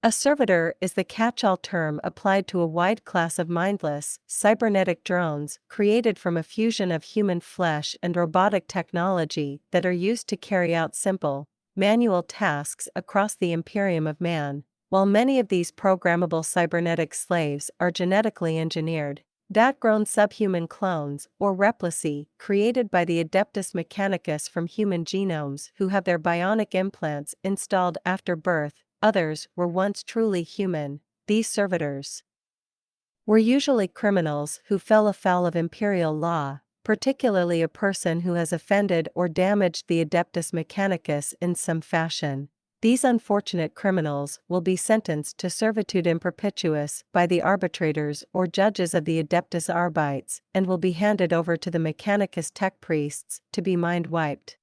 A servitor is the catch-all term applied to a wide class of mindless, cybernetic drones created from a fusion of human flesh and robotic technology that are used to carry out simple, manual tasks across the Imperium of Man. While many of these programmable cybernetic slaves are genetically engineered, grown subhuman clones or replicae created by the Adeptus Mechanicus from human genomes who have their bionic implants installed after birth. Others were once truly human. These servitors were usually criminals who fell afoul of imperial law, particularly a person who has offended or damaged the Adeptus Mechanicus in some fashion. These unfortunate criminals will be sentenced to servitude in perpetuus by the arbitrators or judges of the Adeptus Arbites and will be handed over to the Mechanicus tech priests to be mind-wiped,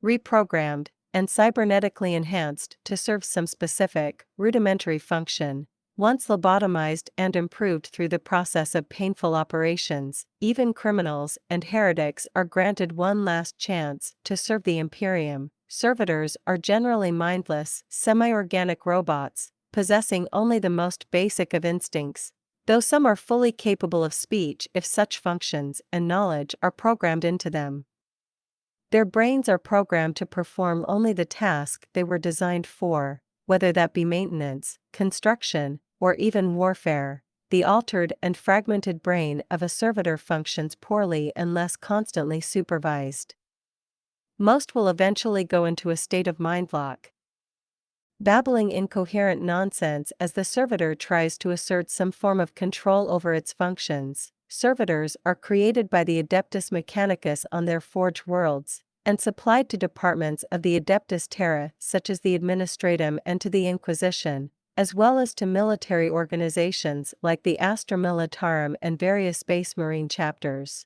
reprogrammed, and cybernetically enhanced to serve some specific, rudimentary function. Once lobotomized and improved through the process of painful operations, even criminals and heretics are granted one last chance to serve the Imperium. Servitors are generally mindless, semi-organic robots, possessing only the most basic of instincts, though some are fully capable of speech if such functions and knowledge are programmed into them. Their brains are programmed to perform only the task they were designed for, whether that be maintenance, construction, or even warfare. The altered and fragmented brain of a servitor functions poorly unless constantly supervised. Most will eventually go into a state of mindlock, babbling incoherent nonsense as the servitor tries to assert some form of control over its functions. Servitors are created by the Adeptus Mechanicus on their forge worlds, and supplied to departments of the Adeptus Terra such as the Administratum and to the Inquisition, as well as to military organizations like the Astra Militarum and various Space Marine chapters.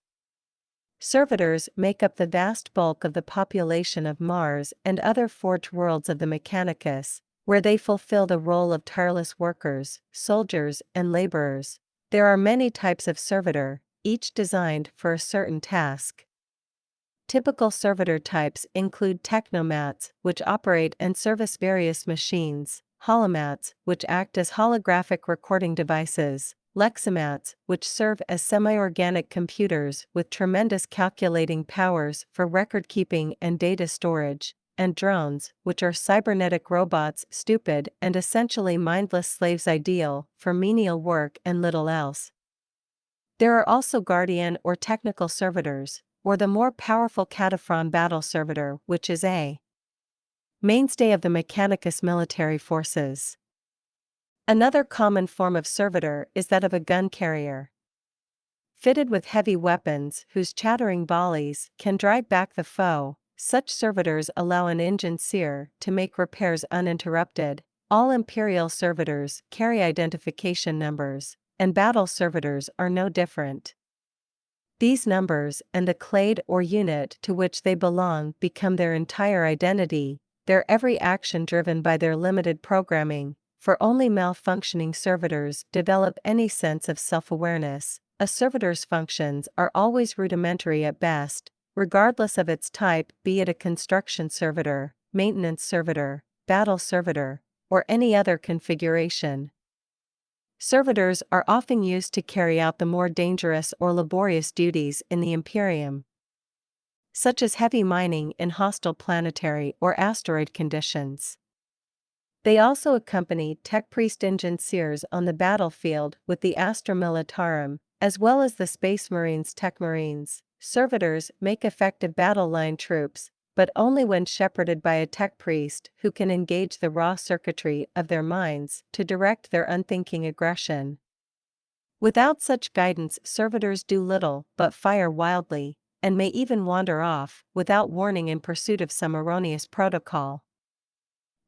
Servitors make up the vast bulk of the population of Mars and other forge worlds of the Mechanicus, where they fulfill the role of tireless workers, soldiers, and laborers. There are many types of servitor, each designed for a certain task. Typical servitor types include technomats, which operate and service various machines, holomats, which act as holographic recording devices, leximats, which serve as semi-organic computers with tremendous calculating powers for record-keeping and data storage, and drones, which are cybernetic robots, stupid and essentially mindless slaves ideal for menial work and little else. There are also guardian or technical servitors, or the more powerful Cataphron battle servitor, which is a mainstay of the Mechanicus military forces. Another common form of servitor is that of a gun carrier. Fitted with heavy weapons whose chattering volleys can drive back the foe, such servitors allow an engine seer to make repairs uninterrupted. All Imperial servitors carry identification numbers, and battle servitors are no different. These numbers and the clade or unit to which they belong become their entire identity, their every action driven by their limited programming. For only malfunctioning servitors develop any sense of self-awareness. A servitor's functions are always rudimentary at best, regardless of its type, be it a construction servitor, maintenance servitor, battle servitor, or any other configuration. Servitors are often used to carry out the more dangerous or laborious duties in the Imperium, such as heavy mining in hostile planetary or asteroid conditions. They also accompany tech priest engine seers on the battlefield with the Astra Militarum, as well as the Space Marines tech marines. Servitors make effective battle line troops, but only when shepherded by a tech priest who can engage the raw circuitry of their minds to direct their unthinking aggression. Without such guidance, servitors do little but fire wildly, and may even wander off without warning in pursuit of some erroneous protocol.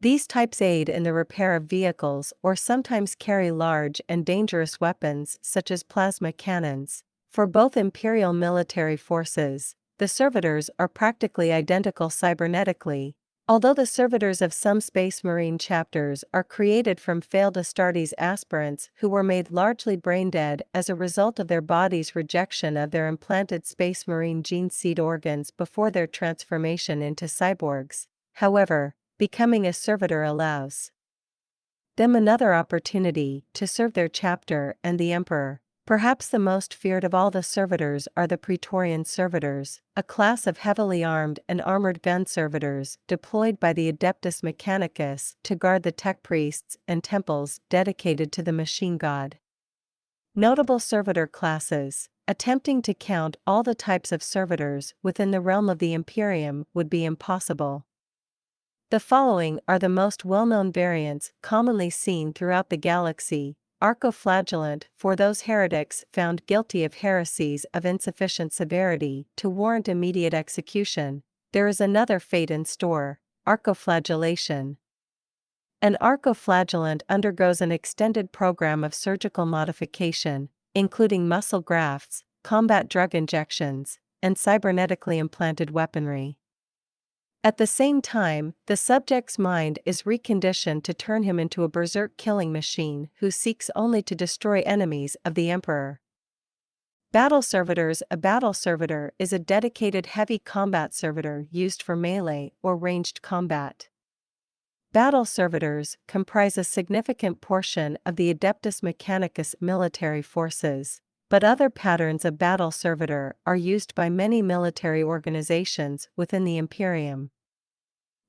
These types aid in the repair of vehicles or sometimes carry large and dangerous weapons such as plasma cannons. For both Imperial military forces, the servitors are practically identical cybernetically, although the servitors of some Space Marine chapters are created from failed Astartes aspirants who were made largely brain-dead as a result of their body's rejection of their implanted Space Marine gene seed organs before their transformation into cyborgs. However, becoming a servitor allows them another opportunity to serve their chapter and the emperor. Perhaps the most feared of all the servitors are the Praetorian Servitors, a class of heavily armed and armored gun servitors deployed by the Adeptus Mechanicus to guard the tech priests and temples dedicated to the machine god. Notable servitor classes. Attempting to count all the types of servitors within the realm of the Imperium would be impossible. The following are the most well-known variants commonly seen throughout the galaxy. Archoflagellant for those heretics found guilty of heresies of insufficient severity to warrant immediate execution. There is another fate in store: archoflagellation. An archoflagellant undergoes an extended program of surgical modification, including muscle grafts, combat drug injections, and cybernetically implanted weaponry. At the same time, the subject's mind is reconditioned to turn him into a berserk killing machine who seeks only to destroy enemies of the Emperor. Battle Servitors. A battle servitor is a dedicated heavy combat servitor used for melee or ranged combat. Battle servitors comprise a significant portion of the Adeptus Mechanicus military forces, but other patterns of battle servitor are used by many military organizations within the Imperium.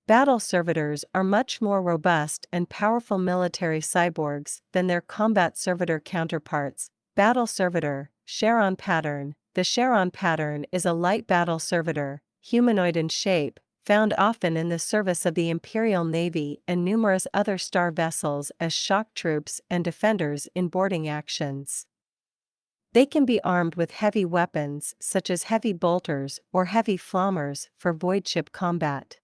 Battle servitors are much more robust and powerful military cyborgs than their combat servitor counterparts. Battle servitor, Charon pattern. The Charon pattern is a light battle servitor, humanoid in shape, found often in the service of the Imperial Navy and numerous other star vessels as shock troops and defenders in boarding actions. They can be armed with heavy weapons such as heavy bolters or heavy flammers for voidship combat.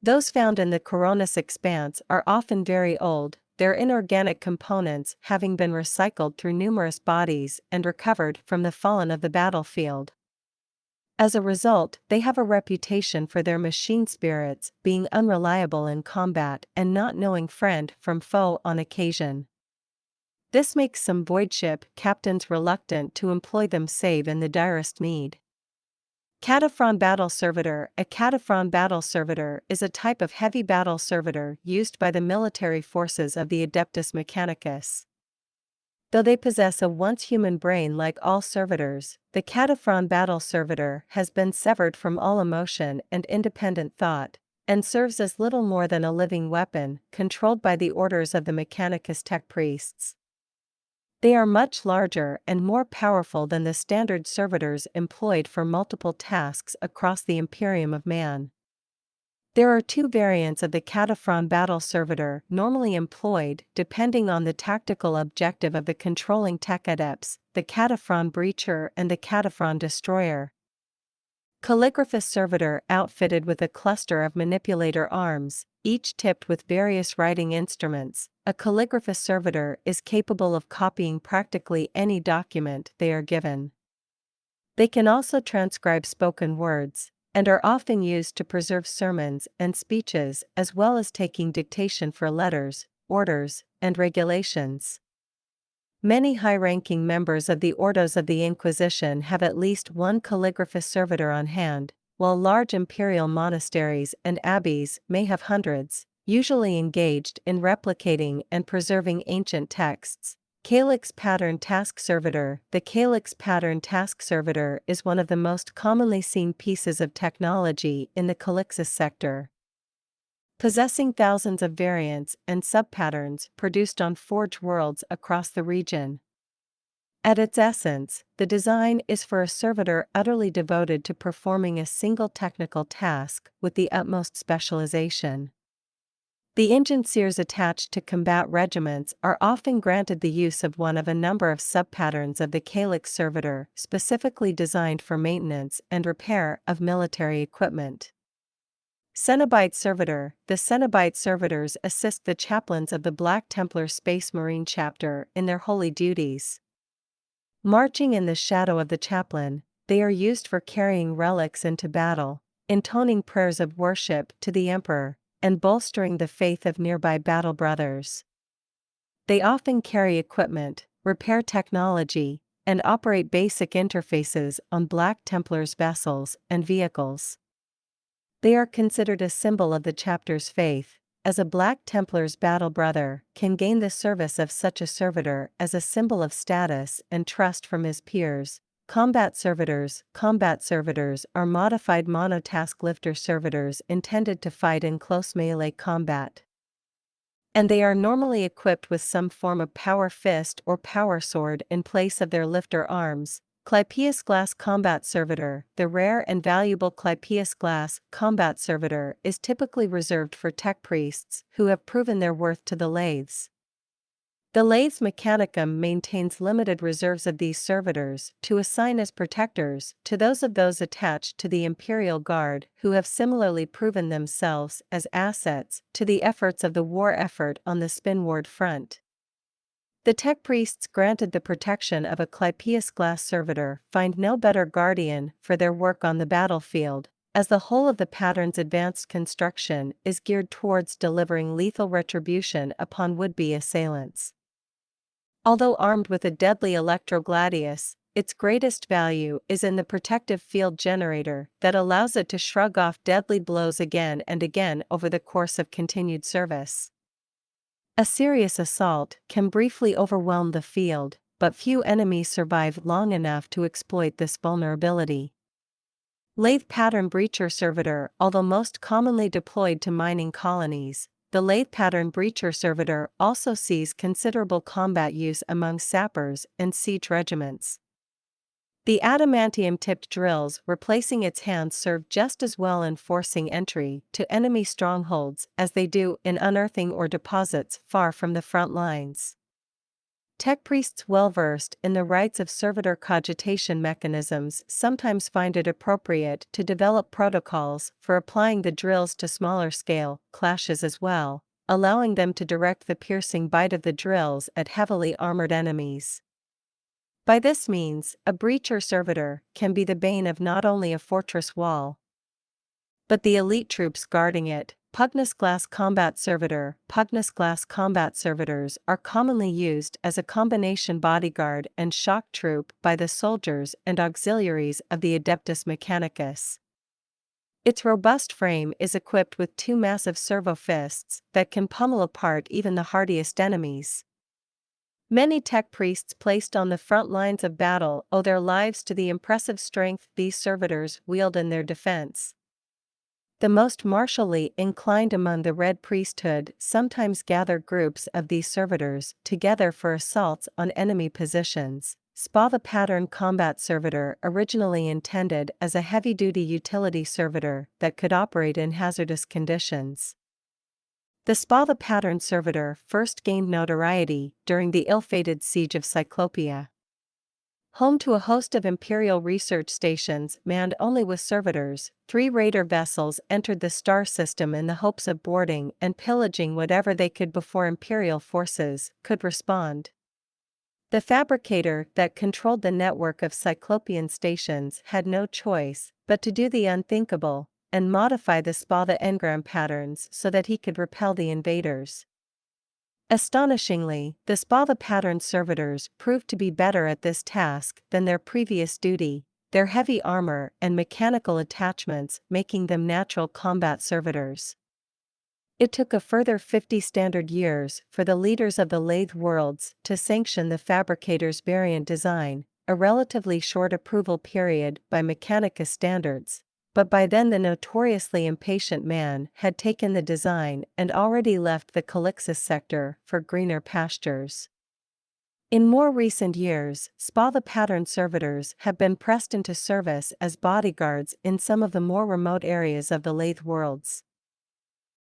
Those found in the Coronis expanse are often very old, their inorganic components having been recycled through numerous bodies and recovered from the fallen of the battlefield. As a result, they have a reputation for their machine spirits being unreliable in combat and not knowing friend from foe on occasion. This makes some voidship captains reluctant to employ them save in the direst need. Cataphron battle servitor. A cataphron battle servitor is a type of heavy battle servitor used by the military forces of the Adeptus Mechanicus. Though they possess a once-human brain like all servitors, the cataphron battle servitor has been severed from all emotion and independent thought, and serves as little more than a living weapon, controlled by the orders of the Mechanicus tech priests. They are much larger and more powerful than the standard servitors employed for multiple tasks across the Imperium of Man. There are two variants of the cataphron battle servitor normally employed depending on the tactical objective of the controlling tech adepts: the cataphron breacher and the cataphron destroyer. Calligraphous servitor outfitted with a cluster of manipulator arms, each tipped with various writing instruments. A calligraphous servitor is capable of copying practically any document they are given. They can also transcribe spoken words, and are often used to preserve sermons and speeches as well as taking dictation for letters, orders, and regulations. Many high-ranking members of the Ordos of the Inquisition have at least one calligraphous servitor on hand, while large imperial monasteries and abbeys may have hundreds, usually engaged in replicating and preserving ancient texts. Calyx pattern task servitor. The Calyx pattern task servitor is one of the most commonly seen pieces of technology in the Calyxus sector, possessing thousands of variants and subpatterns produced on forge worlds across the region. At its essence, the design is for a servitor utterly devoted to performing a single technical task with the utmost specialization. The engineers attached to combat regiments are often granted the use of one of a number of subpatterns of the Calyx servitor specifically designed for maintenance and repair of military equipment. Cenobite servitor. The Cenobite servitors assist the chaplains of the Black Templar Space Marine chapter in their holy duties. Marching in the shadow of the chaplain, they are used for carrying relics into battle, intoning prayers of worship to the Emperor, and bolstering the faith of nearby battle brothers. They often carry equipment, repair technology, and operate basic interfaces on Black Templars' vessels and vehicles. They are considered a symbol of the chapter's faith, as a Black Templar's battle brother, can gain the service of such a servitor as a symbol of status and trust from his peers. Combat servitors. Combat servitors are modified monotask lifter servitors intended to fight in close melee combat. And they are normally equipped with some form of power fist or power sword in place of their lifter arms. Clypeus Glass Combat Servitor. The rare and valuable Clypeus Glass Combat Servitor is typically reserved for tech priests who have proven their worth to the lathes. The Lathes Mechanicum maintains limited reserves of these servitors to assign as protectors to those attached to the Imperial Guard who have similarly proven themselves as assets to the efforts of the war effort on the Spinward front. The tech priests granted the protection of a Clypeus Glass Servitor find no better guardian for their work on the battlefield, as the whole of the pattern's advanced construction is geared towards delivering lethal retribution upon would-be assailants. Although armed with a deadly Electrogladius, its greatest value is in the protective field generator that allows it to shrug off deadly blows again and again over the course of continued service. A serious assault can briefly overwhelm the field, but few enemies survive long enough to exploit this vulnerability. Lathe Pattern Breacher Servitor. Although most commonly deployed to mining colonies, the Lathe Pattern Breacher Servitor also sees considerable combat use among sappers and siege regiments. The adamantium-tipped drills replacing its hands serve just as well in forcing entry to enemy strongholds as they do in unearthing or deposits far from the front lines. Tech priests well-versed in the rites of servitor cogitation mechanisms sometimes find it appropriate to develop protocols for applying the drills to smaller-scale clashes as well, allowing them to direct the piercing bite of the drills at heavily armored enemies. By this means, a breacher servitor can be the bane of not only a fortress wall, but the elite troops guarding it. Pugnus Glass Combat Servitor. Pugnus Glass Combat Servitors are commonly used as a combination bodyguard and shock troop by the soldiers and auxiliaries of the Adeptus Mechanicus. Its robust frame is equipped with two massive servo fists that can pummel apart even the hardiest enemies. Many tech priests placed on the front lines of battle owe their lives to the impressive strength these servitors wield in their defense. The most martially inclined among the Red Priesthood sometimes gather groups of these servitors together for assaults on enemy positions. SPA. Pattern Combat Servitor. Originally intended as a heavy-duty utility servitor that could operate in hazardous conditions, the SPA. Pattern Servitor first gained notoriety during the ill-fated Siege of Cyclopia. Home to a host of Imperial research stations manned only with servitors, 3 raider vessels entered the star system in the hopes of boarding and pillaging whatever they could before Imperial forces could respond. The fabricator that controlled the network of Cyclopean stations had no choice but to do the unthinkable and modify the SPA engram patterns so that he could repel the invaders. Astonishingly, the SPA pattern servitors proved to be better at this task than their previous duty, their heavy armor and mechanical attachments making them natural combat servitors. It took a further 50 standard years for the leaders of the Lathe worlds to sanction the fabricator's variant design, a relatively short approval period by Mechanicus standards. But by then the notoriously impatient man had taken the design and already left the Calixus sector for greener pastures. In more recent years, SPA pattern servitors have been pressed into service as bodyguards in some of the more remote areas of the Lathe worlds.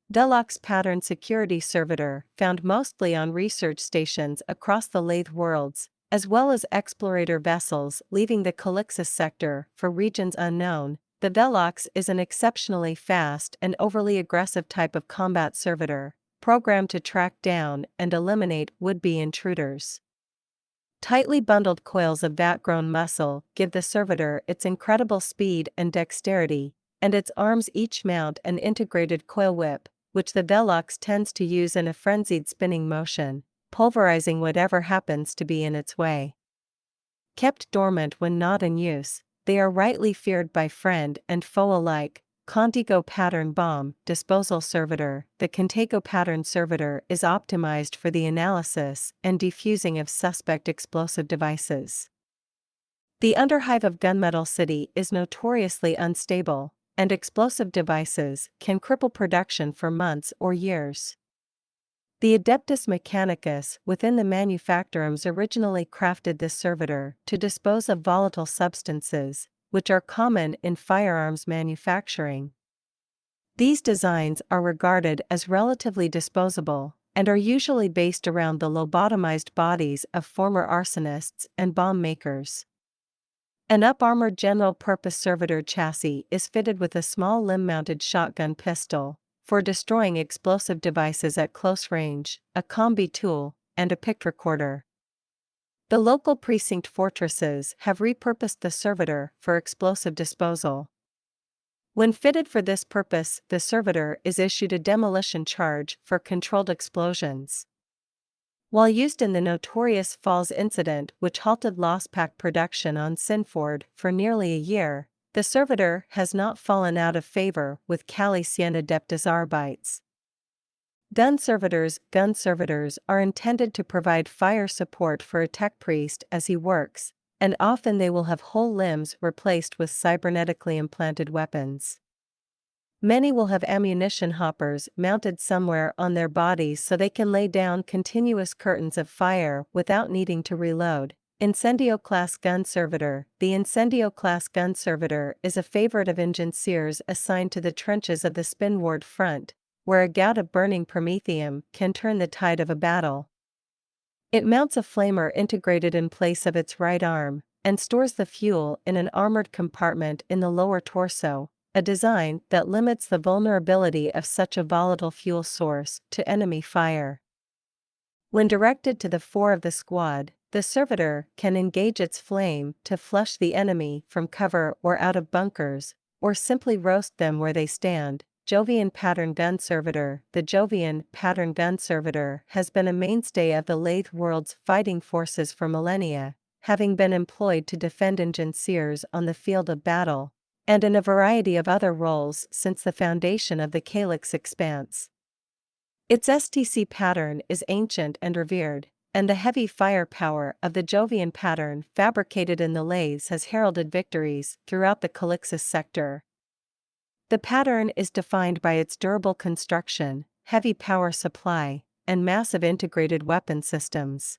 Deluxe Pattern Security Servitor, found mostly on research stations across the Lathe worlds, as well as explorator vessels leaving the Calixus sector for regions unknown. The Velox is an exceptionally fast and overly aggressive type of combat servitor, programmed to track down and eliminate would-be intruders. Tightly bundled coils of vat-grown muscle give the servitor its incredible speed and dexterity, and its arms each mount an integrated coil whip, which the Velox tends to use in a frenzied spinning motion, pulverizing whatever happens to be in its way. Kept dormant when not in use, they are rightly feared by friend and foe alike, Contigo pattern bomb disposal servitor. The Contigo pattern servitor is optimized for the analysis and defusing of suspect explosive devices. The underhive of Gunmetal City is notoriously unstable, and explosive devices can cripple production for months or years. The Adeptus Mechanicus within the manufacturums originally crafted this servitor to dispose of volatile substances, which are common in firearms manufacturing. These designs are regarded as relatively disposable, and are usually based around the lobotomized bodies of former arsonists and bomb makers. An up-armored general-purpose servitor chassis is fitted with a small limb-mounted shotgun pistol, for destroying explosive devices at close range, a combi tool, and a pict recorder. The local precinct fortresses have repurposed the servitor for explosive disposal. When fitted for this purpose, the servitor is issued a demolition charge for controlled explosions. While used in the notorious Falls incident which halted Lospak production on Sinford for nearly a year, the servitor has not fallen out of favor with Cali Cien Adeptus Arbites. Gun servitors are intended to provide fire support for a tech priest as he works, and often they will have whole limbs replaced with cybernetically implanted weapons. Many will have ammunition hoppers mounted somewhere on their bodies so they can lay down continuous curtains of fire without needing to reload. Incendio Class Gun Servitor. The Incendio Class Gun Servitor is a favorite of engineers assigned to the trenches of the Spinward front, where a gout of burning promethium can turn the tide of a battle. It mounts a flamer integrated in place of its right arm, and stores the fuel in an armored compartment in the lower torso, a design that limits the vulnerability of such a volatile fuel source to enemy fire. When directed to the fore of the squad, the servitor can engage its flame to flush the enemy from cover or out of bunkers, or simply roast them where they stand. Jovian Pattern Gun Servitor. The Jovian Pattern Gun Servitor has been a mainstay of the Lathe World's fighting forces for millennia, having been employed to defend engineers on the field of battle, and in a variety of other roles since the foundation of the Calyx Expanse. Its STC pattern is ancient and revered, and the heavy firepower of the Jovian pattern fabricated in the lathes has heralded victories throughout the Calyxus sector. The pattern is defined by its durable construction, heavy power supply, and massive integrated weapon systems.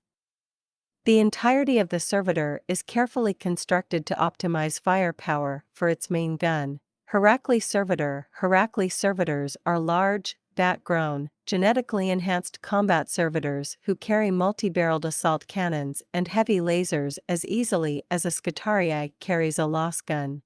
The entirety of the servitor is carefully constructed to optimize firepower for its main gun, Heracles Servitor. Heracles Servitors are large, bat-grown, genetically enhanced combat servitors who carry multi-barreled assault cannons and heavy lasers as easily as a Scutarii carries a Loss gun.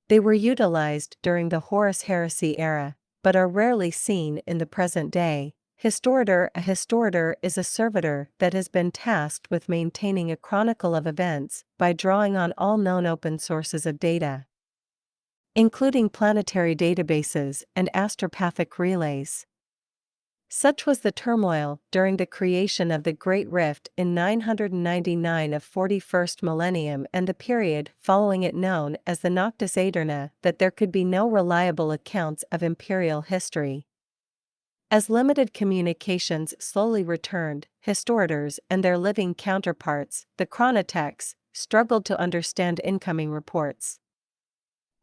They were utilized during the Horus Heresy era, but are rarely seen in the present day. Historitor. A historitor is a servitor that has been tasked with maintaining a chronicle of events by drawing on all known open sources of data, including planetary databases and astropathic relays. Such was the turmoil during the creation of the Great Rift in 999 of 41st millennium and the period following it known as the Noctis Aeterna that there could be no reliable accounts of imperial history. As limited communications slowly returned, historitors and their living counterparts, the chronotechs, struggled to understand incoming reports.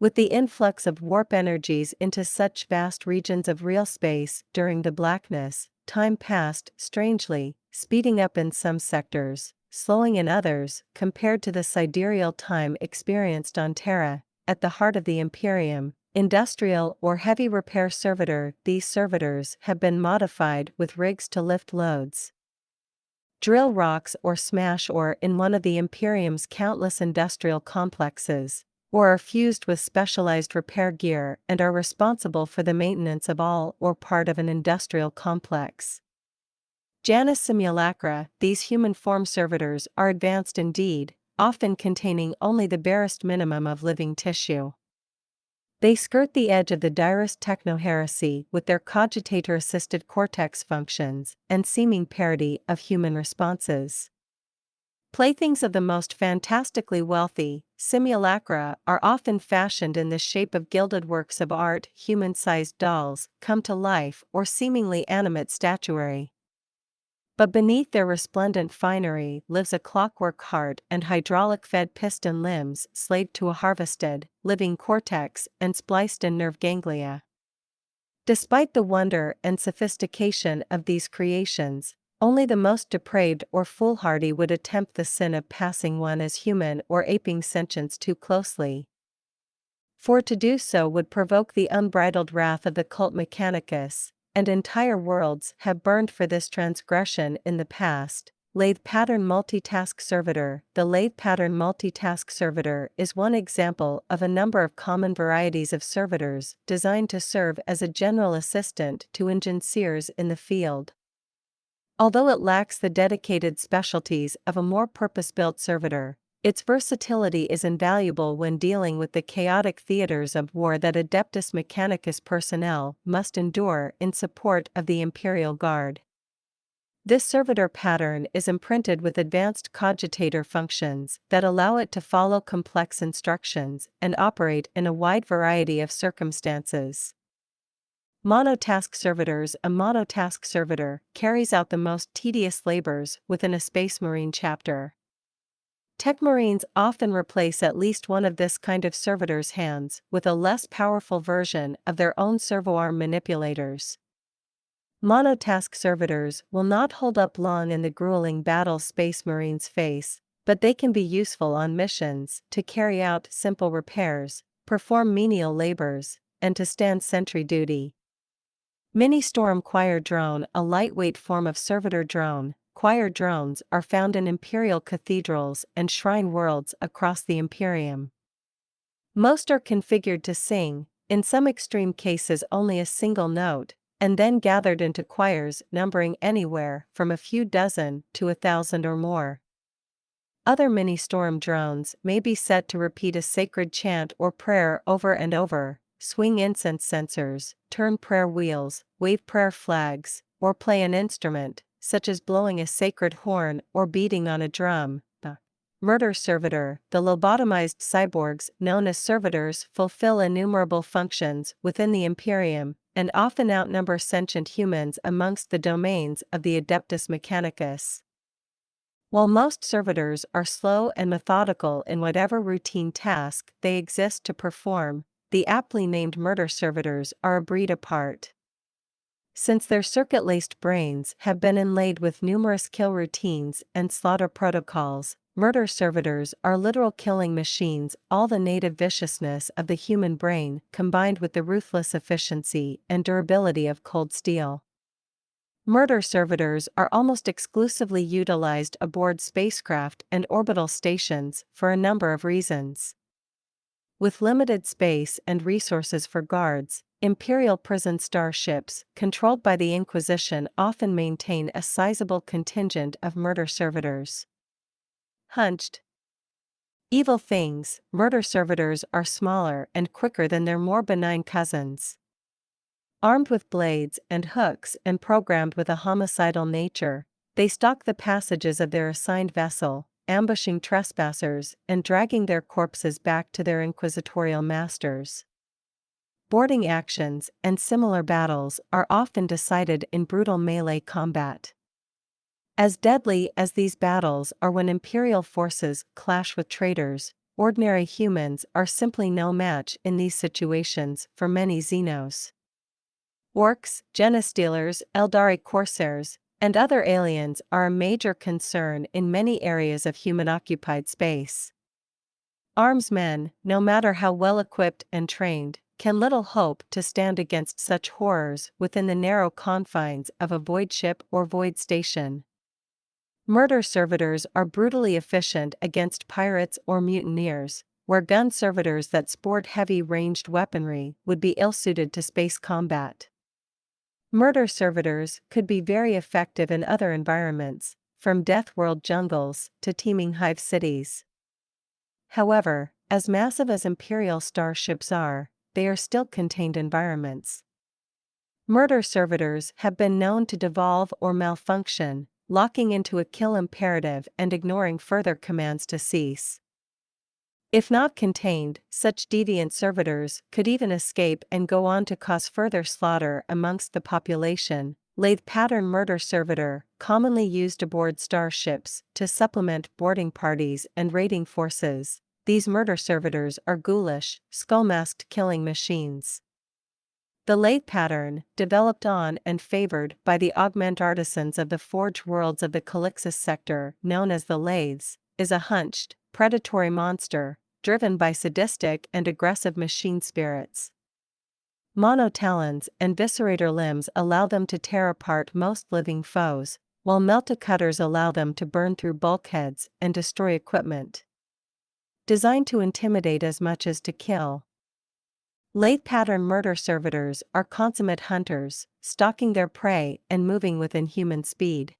With the influx of warp energies into such vast regions of real space during the blackness, time passed strangely, speeding up in some sectors, slowing in others, compared to the sidereal time experienced on Terra, at the heart of the Imperium. Industrial or heavy repair servitor. These servitors have been modified with rigs to lift loads, drill rocks or smash ore in one of the Imperium's countless industrial complexes, or are fused with specialized repair gear and are responsible for the maintenance of all or part of an industrial complex. Janus Simulacra. These human form servitors are advanced indeed, often containing only the barest minimum of living tissue. They skirt the edge of the direst techno-heresy with their cogitator-assisted cortex functions and seeming parody of human responses. Playthings of the most fantastically wealthy, simulacra, are often fashioned in the shape of gilded works of art, human-sized dolls, come to life, or seemingly animate statuary. But beneath their resplendent finery lives a clockwork heart and hydraulic-fed piston limbs slaved to a harvested, living cortex and spliced-in nerve ganglia. Despite the wonder and sophistication of these creations, only the most depraved or foolhardy would attempt the sin of passing one as human or aping sentience too closely. For to do so would provoke the unbridled wrath of the cult Mechanicus, and entire worlds have burned for this transgression in the past. Lathe pattern multitask servitor. The lathe pattern multitask servitor is one example of a number of common varieties of servitors designed to serve as a general assistant to engineers in the field. Although it lacks the dedicated specialties of a more purpose-built servitor, its versatility is invaluable when dealing with the chaotic theaters of war that Adeptus Mechanicus personnel must endure in support of the Imperial Guard. This servitor pattern is imprinted with advanced cogitator functions that allow it to follow complex instructions and operate in a wide variety of circumstances. Monotask servitors. A monotask servitor carries out the most tedious labors within a Space Marine chapter. Tech Marines often replace at least one of this kind of servitor's hands with a less powerful version of their own servoarm manipulators. Monotask servitors will not hold up long in the grueling battle Space Marines face, but they can be useful on missions to carry out simple repairs, perform menial labors, and to stand sentry duty. Mini-Storm Choir Drone. A lightweight form of servitor drone, choir drones are found in Imperial cathedrals and shrine worlds across the Imperium. Most are configured to sing, in some extreme cases only a single note, and then gathered into choirs numbering anywhere from a few dozen to 1,000 or more. Other mini-storm drones may be set to repeat a sacred chant or prayer over and over, swing incense censers, turn prayer wheels, wave prayer flags, or play an instrument, such as blowing a sacred horn or beating on a drum. The murder servitor. The lobotomized cyborgs known as servitors fulfill innumerable functions within the Imperium, and often outnumber sentient humans amongst the domains of the Adeptus Mechanicus. While most servitors are slow and methodical in whatever routine task they exist to perform, the aptly named murder servitors are a breed apart. Since their circuit-laced brains have been inlaid with numerous kill routines and slaughter protocols, murder servitors are literal killing machines. All the native viciousness of the human brain combined with the ruthless efficiency and durability of cold steel. Murder servitors are almost exclusively utilized aboard spacecraft and orbital stations for a number of reasons. With limited space and resources for guards, Imperial prison starships controlled by the Inquisition often maintain a sizable contingent of murder servitors. Hunched evil things. Murder servitors are smaller and quicker than their more benign cousins. Armed with blades and hooks and programmed with a homicidal nature, they stalk the passages of their assigned vessel, ambushing trespassers and dragging their corpses back to their inquisitorial masters. Boarding actions and similar battles are often decided in brutal melee combat. As deadly as these battles are when Imperial forces clash with traitors, ordinary humans are simply no match in these situations for many Xenos. Orcs, Genestealers, Eldari Corsairs, and other aliens are a major concern in many areas of human-occupied space. Armsmen, no matter how well equipped and trained, can little hope to stand against such horrors within the narrow confines of a void ship or void station. Murder servitors are brutally efficient against pirates or mutineers, where gun servitors that sport heavy ranged weaponry would be ill-suited to space combat. Murder servitors could be very effective in other environments, from death world jungles to teeming hive cities. However, as massive as Imperial starships are, they are still contained environments. Murder servitors have been known to devolve or malfunction, locking into a kill imperative and ignoring further commands to cease. If not contained, such deviant servitors could even escape and go on to cause further slaughter amongst the population. Lathe pattern murder servitor, commonly used aboard starships to supplement boarding parties and raiding forces. These murder servitors are ghoulish, skull-masked killing machines. The lathe pattern, developed on and favored by the augment artisans of the forge worlds of the Calixis sector known as the lathes, is a hunched, predatory monster, driven by sadistic and aggressive machine spirits. Monotalons and viscerator limbs allow them to tear apart most living foes, while melta-cutters allow them to burn through bulkheads and destroy equipment. Designed to intimidate as much as to kill. Lathe pattern murder servitors are consummate hunters, stalking their prey and moving with inhuman speed.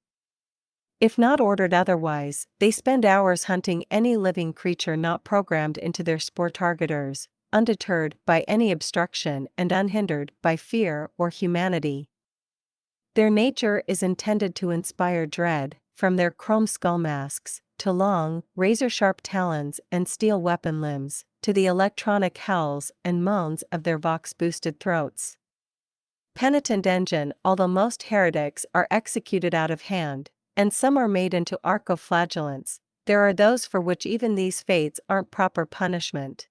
If not ordered otherwise, they spend hours hunting any living creature not programmed into their spore targeters, undeterred by any obstruction and unhindered by fear or humanity. Their nature is intended to inspire dread, from their chrome skull masks, to long, razor-sharp talons and steel weapon limbs, to the electronic howls and moans of their vox-boosted throats. Penitent engine. Although most heretics are executed out of hand, and some are made into archoflagellants, there are those for which even these fates aren't proper punishment.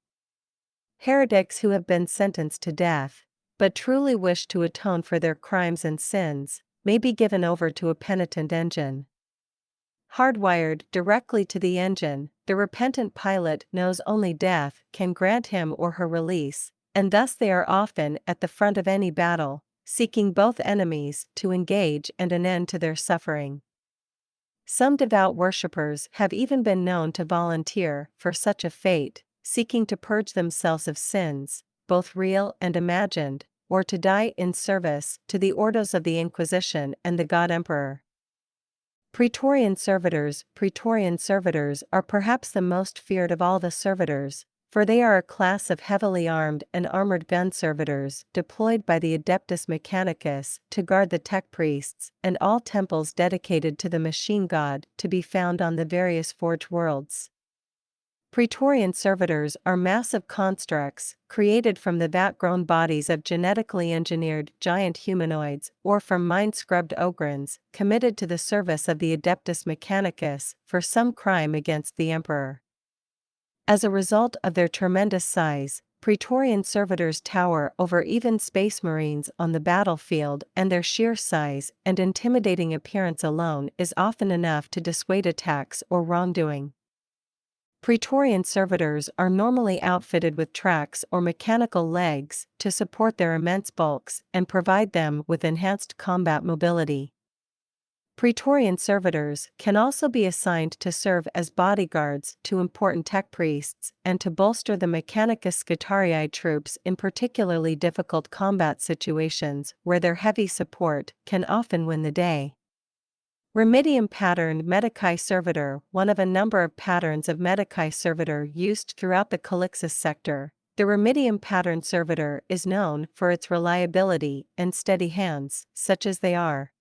Heretics who have been sentenced to death, but truly wish to atone for their crimes and sins, may be given over to a penitent engine. Hardwired directly to the engine, the repentant pilot knows only death can grant him or her release, and thus they are often at the front of any battle, seeking both enemies to engage and an end to their suffering. Some devout worshippers have even been known to volunteer for such a fate, seeking to purge themselves of sins, both real and imagined, or to die in service to the ordos of the Inquisition and the God Emperor. Praetorian servitors. Praetorian servitors are perhaps the most feared of all the servitors, for they are a class of heavily armed and armored gun servitors deployed by the Adeptus Mechanicus to guard the tech priests and all temples dedicated to the machine god to be found on the various forge worlds. Praetorian servitors are massive constructs created from the vat-grown bodies of genetically engineered giant humanoids or from mind-scrubbed ogrins committed to the service of the Adeptus Mechanicus for some crime against the Emperor. As a result of their tremendous size, Praetorian servitors tower over even space marines on the battlefield, and their sheer size and intimidating appearance alone is often enough to dissuade attacks or wrongdoing. Praetorian servitors are normally outfitted with tracks or mechanical legs to support their immense bulks and provide them with enhanced combat mobility. Praetorian servitors can also be assigned to serve as bodyguards to important tech priests and to bolster the Mechanicus Scutarii troops in particularly difficult combat situations where their heavy support can often win the day. Remedium pattern Mechanicus servitor. One of a number of patterns of Mechanicus servitor used throughout the Calixis sector, the Remedium pattern servitor is known for its reliability and steady hands, such as they are.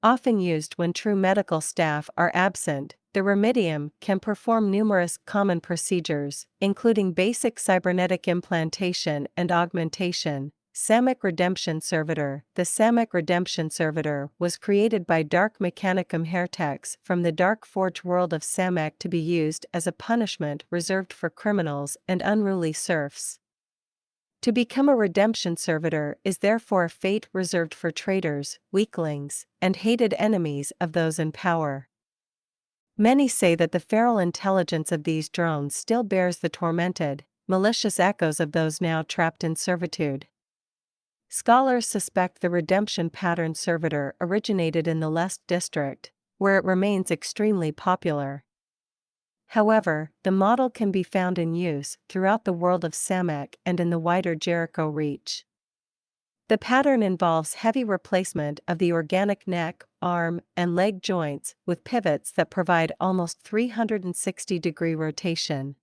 Often used when true medical staff are absent, the Remedium can perform numerous common procedures, including basic cybernetic implantation and augmentation. Samic Redemption Servitor. The Samic Redemption Servitor was created by Dark Mechanicum heretics from the Dark Forge world of Samic to be used as a punishment reserved for criminals and unruly serfs. To become a redemption servitor is therefore a fate reserved for traitors, weaklings, and hated enemies of those in power. Many say that the feral intelligence of these drones still bears the tormented, malicious echoes of those now trapped in servitude. Scholars suspect the redemption pattern servitor originated in the Lest district, where it remains extremely popular. However, the model can be found in use throughout the world of Samic and in the wider Jericho Reach. The pattern involves heavy replacement of the organic neck, arm, and leg joints with pivots that provide almost 360-degree rotation.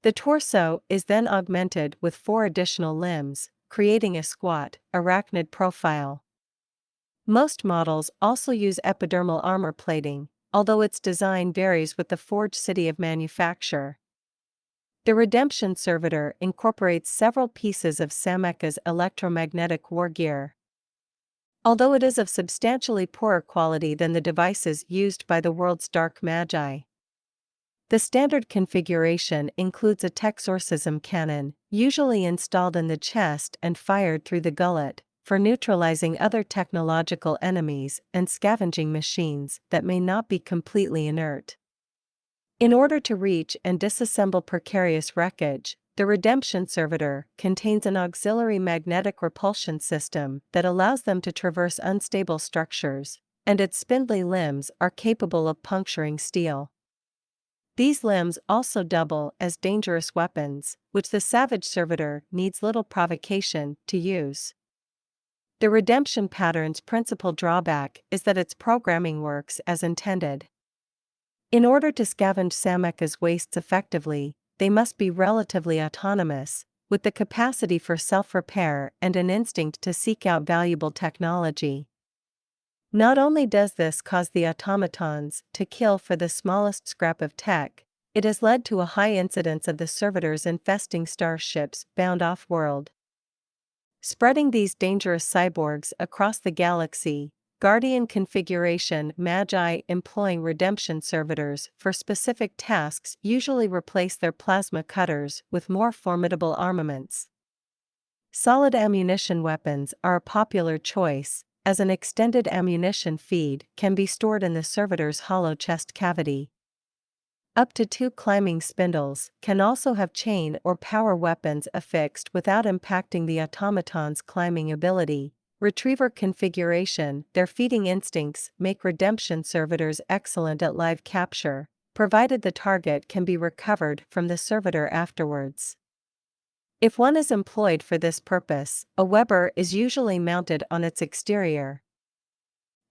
The torso is then augmented with 4 additional limbs, creating a squat, arachnid profile. Most models also use epidermal armor plating, although its design varies with the forged city of manufacture. The Redemption Servitor incorporates several pieces of Mechanicus electromagnetic war gear. Although it is of substantially poorer quality than the devices used by the world's dark magi. The standard configuration includes a Texorcism cannon, usually installed in the chest and fired through the gullet, for neutralizing other technological enemies and scavenging machines that may not be completely inert. In order to reach and disassemble precarious wreckage, the Redemption Servitor contains an auxiliary magnetic repulsion system that allows them to traverse unstable structures, and its spindly limbs are capable of puncturing steel. These limbs also double as dangerous weapons, which the Savage Servitor needs little provocation to use. The Redemption pattern's principal drawback is that its programming works as intended. In order to scavenge Mechanicus wastes effectively, they must be relatively autonomous, with the capacity for self-repair and an instinct to seek out valuable technology. Not only does this cause the automatons to kill for the smallest scrap of tech, it has led to a high incidence of the servitors infesting starships bound off-world. Spreading these dangerous cyborgs across the galaxy, Guardian configuration magi employing Redemption Servitors for specific tasks usually replace their plasma cutters with more formidable armaments. Solid ammunition weapons are a popular choice, as an extended ammunition feed can be stored in the servitor's hollow chest cavity. Up to 2 climbing spindles can also have chain or power weapons affixed without impacting the automaton's climbing ability. Retriever configuration. Their feeding instincts make Redemption Servitors excellent at live capture, provided the target can be recovered from the servitor afterwards. If one is employed for this purpose, a Weber is usually mounted on its exterior.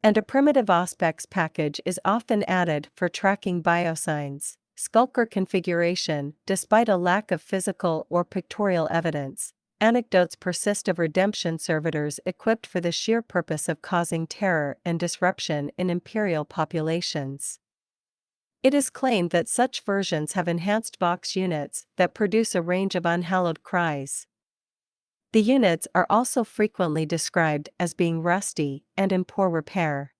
And a primitive Auspex package is often added for tracking biosigns. Skulker configuration. Despite a lack of physical or pictorial evidence, anecdotes persist of Redemption Servitors equipped for the sheer purpose of causing terror and disruption in Imperial populations. It is claimed that such versions have enhanced Vox units that produce a range of unhallowed cries. The units are also frequently described as being rusty and in poor repair.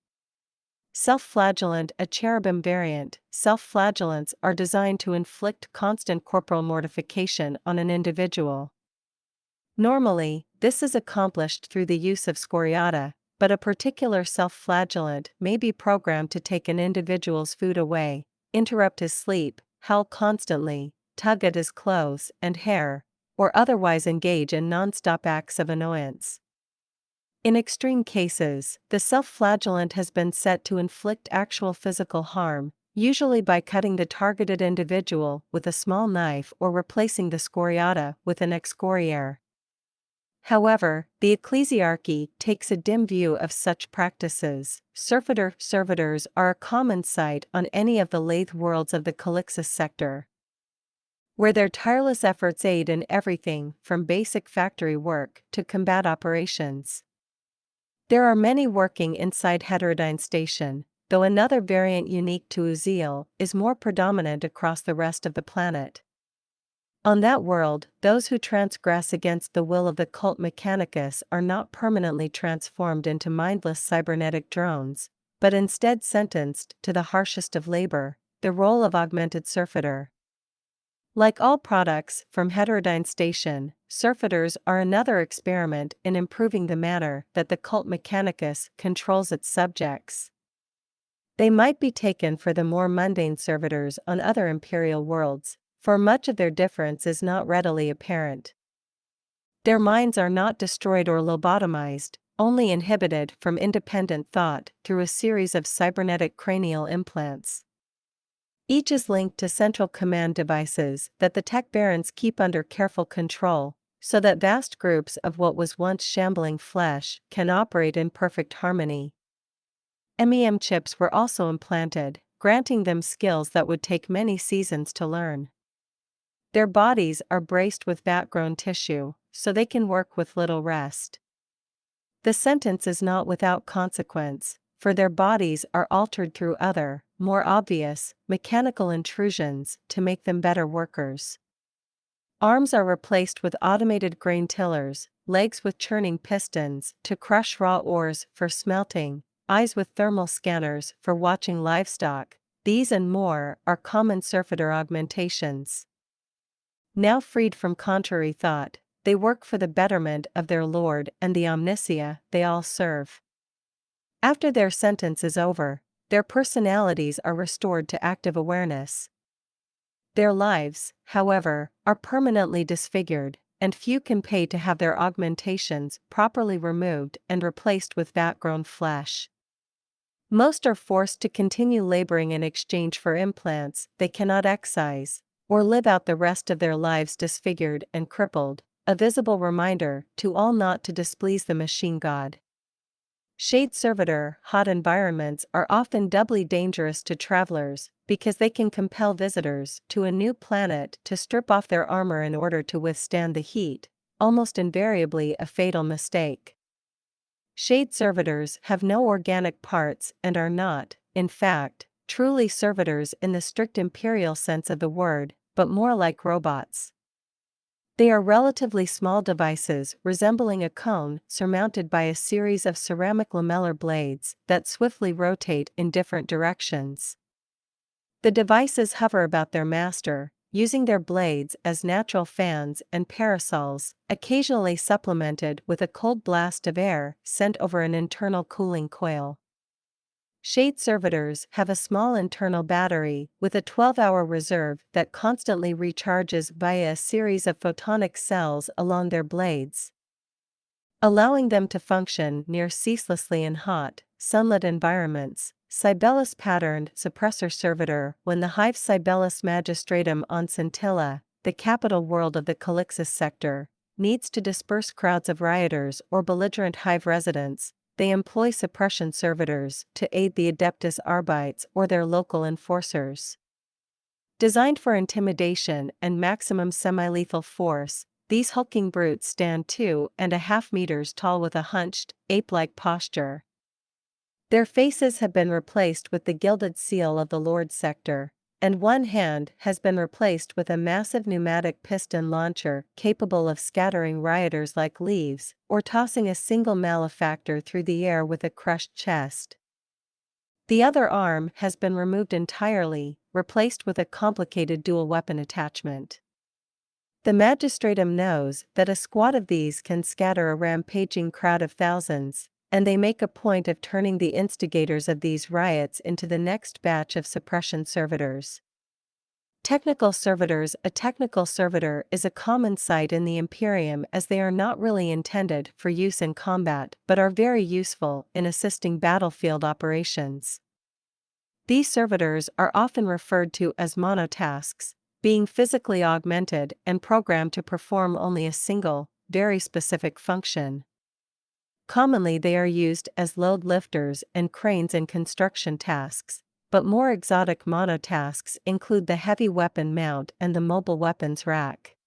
Self-flagellant. A cherubim variant. Self-flagellants are designed to inflict constant corporal mortification on an individual. Normally, this is accomplished through the use of scoriata, but a particular self-flagellant may be programmed to take an individual's food away, interrupt his sleep, howl constantly, tug at his clothes and hair, or otherwise engage in non-stop acts of annoyance. In extreme cases, the self-flagellant has been set to inflict actual physical harm, usually by cutting the targeted individual with a small knife or replacing the scoriata with an excoriator. However, the ecclesiarchy takes a dim view of such practices. Servitors are a common sight on any of the lathe worlds of the Calixis sector, where their tireless efforts aid in everything from basic factory work to combat operations. There are many working inside Heterodyne Station, though another variant unique to Uziel is more predominant across the rest of the planet. On that world, those who transgress against the will of the cult Mechanicus are not permanently transformed into mindless cybernetic drones, but instead sentenced to the harshest of labor, the role of augmented servitor. Like all products from Heterodyne Station, servitors are another experiment in improving the manner that the cult Mechanicus controls its subjects. They might be taken for the more mundane servitors on other imperial worlds, for much of their difference is not readily apparent. Their minds are not destroyed or lobotomized, only inhibited from independent thought through a series of cybernetic cranial implants. Each is linked to central command devices that the tech barons keep under careful control, so that vast groups of what was once shambling flesh can operate in perfect harmony. MEM chips were also implanted, granting them skills that would take many seasons to learn. Their bodies are braced with vat-grown tissue, so they can work with little rest. The sentence is not without consequence, for their bodies are altered through other, more obvious, mechanical intrusions to make them better workers. Arms are replaced with automated grain tillers, legs with churning pistons to crush raw ores for smelting, eyes with thermal scanners for watching livestock. These and more are common servitor augmentations. Now freed from contrary thought, they work for the betterment of their Lord and the Omnia they all serve. After their sentence is over, their personalities are restored to active awareness. Their lives, however, are permanently disfigured, and few can pay to have their augmentations properly removed and replaced with vat-grown flesh. Most are forced to continue laboring in exchange for implants they cannot excise, or live out the rest of their lives disfigured and crippled, a visible reminder to all not to displease the machine god. Shade servitor hot environments are often doubly dangerous to travelers because they can compel visitors to a new planet to strip off their armor in order to withstand the heat, almost invariably a fatal mistake. Shade servitors have no organic parts and are not, in fact, truly servitors in the strict imperial sense of the word, but more like robots. They are relatively small devices resembling a cone surmounted by a series of ceramic lamellar blades that swiftly rotate in different directions. The devices hover about their master, using their blades as natural fans and parasols, occasionally supplemented with a cold blast of air sent over an internal cooling coil. Shade servitors have a small internal battery with a 12-hour reserve that constantly recharges via a series of photonic cells along their blades, allowing them to function near ceaselessly in hot, sunlit environments. Cybellus patterned suppressor servitor when the hive Cybellus magistratum on Scintilla, the capital world of the Calixus sector, needs to disperse crowds of rioters or belligerent hive residents. They employ suppression servitors to aid the Adeptus Arbites or their local enforcers. Designed for intimidation and maximum semi-lethal force, these hulking brutes stand 2.5 meters tall with a hunched, ape-like posture. Their faces have been replaced with the gilded seal of the Lord sector, and one hand has been replaced with a massive pneumatic piston launcher capable of scattering rioters like leaves, or tossing a single malefactor through the air with a crushed chest. The other arm has been removed entirely, replaced with a complicated dual weapon attachment. The magistratum knows that a squad of these can scatter a rampaging crowd of thousands, and they make a point of turning the instigators of these riots into the next batch of suppression servitors. Technical servitors. A technical servitor is a common sight in the Imperium as they are not really intended for use in combat but are very useful in assisting battlefield operations. These servitors are often referred to as monotasks, being physically augmented and programmed to perform only a single, very specific function. Commonly they are used as load lifters and cranes in construction tasks, but more exotic monotasks include the heavy weapon mount and the mobile weapons rack.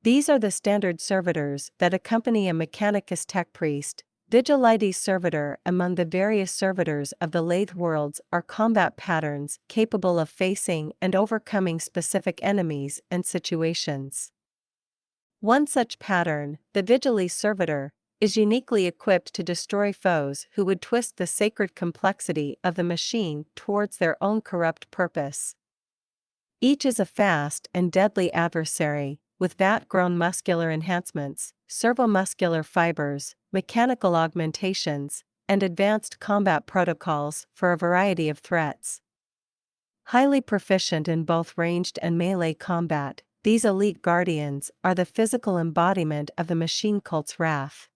These are the standard servitors that accompany a Mechanicus tech priest. Vigilites servitor. Among the various servitors of the lathe worlds are combat patterns capable of facing and overcoming specific enemies and situations. One such pattern, the Vigilites servitor, is uniquely equipped to destroy foes who would twist the sacred complexity of the machine towards their own corrupt purpose. Each is a fast and deadly adversary, with vat-grown muscular enhancements, servomuscular fibers, mechanical augmentations, and advanced combat protocols for a variety of threats. Highly proficient in both ranged and melee combat, these elite guardians are the physical embodiment of the machine cult's wrath.